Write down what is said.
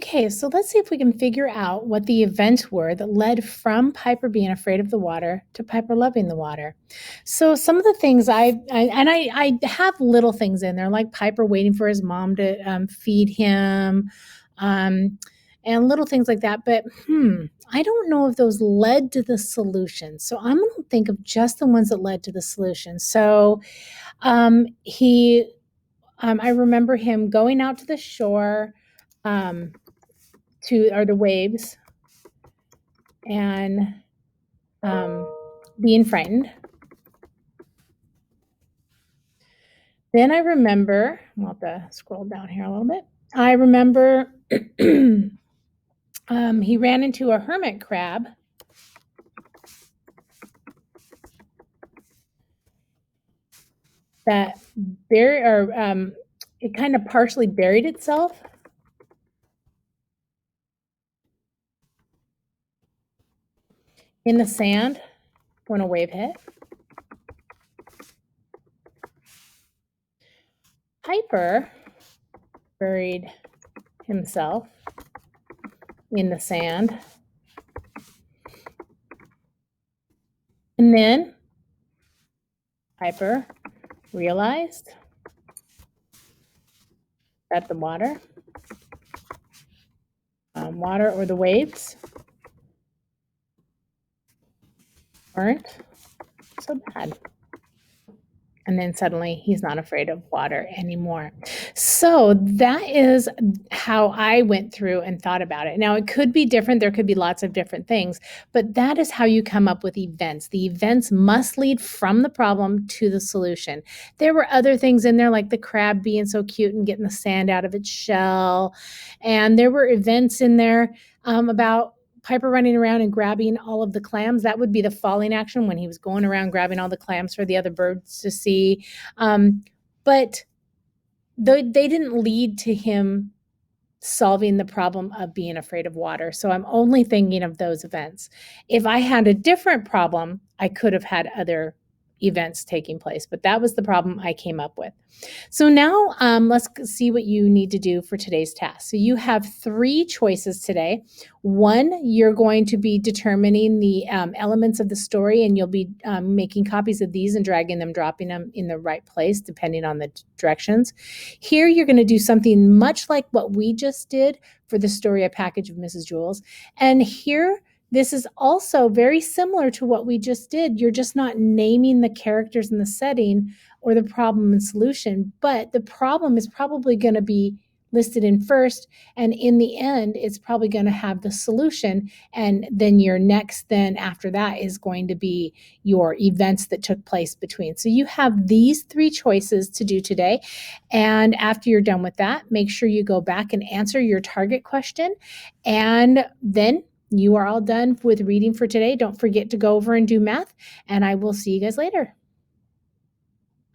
Okay, so let's see if we can figure out what the events were that led from Piper being afraid of the water to Piper loving the water. So some of the things I have little things in there like Piper waiting for his mom to feed him, um, and little things like that. But I don't know if those led to the solution. So I'm going to think of just the ones that led to the solution. So he I remember him going out to the shore, um, to the waves, and um, being frightened. Then I remember, I'll have to scroll down here a little bit. I remember he ran into a hermit crab that it kind of partially buried itself in the sand when a wave hit. Piper buried himself in the sand. And then Piper realized that the water or the waves weren't so bad. And then suddenly he's not afraid of water anymore. So that is how I went through and thought about it. Now, it could be different. There could be lots of different things, but that is how you come up with events. The events must lead from the problem to the solution. There were other things in there, like the crab being so cute and getting the sand out of its shell. And there were events in there about Piper running around and grabbing all of the clams. That would be the falling action when he was going around grabbing all the clams for the other birds to see. But they didn't lead to him solving the problem of being afraid of water. So I'm only thinking of those events. If I had a different problem, I could have had other events taking place, but that was the problem I came up with. So now let's see what you need to do for today's task. So you have 3 choices today. One, you're going to be determining the elements of the story, and you'll be making copies of these and dragging them, dropping them in the right place, depending on the directions. Here, you're going to do something much like what we just did for the story A Package of Mrs. Jewels. And here, this is also very similar to what we just did. You're just not naming the characters in the setting or the problem and solution, but the problem is probably going to be listed in first, and in the end, it's probably going to have the solution, and then your next then after that is going to be your events that took place between. So you have these 3 choices to do today, and after you're done with that, make sure you go back and answer your target question, and then you are all done with reading for today. Don't forget to go over and do math, and I will see you guys later.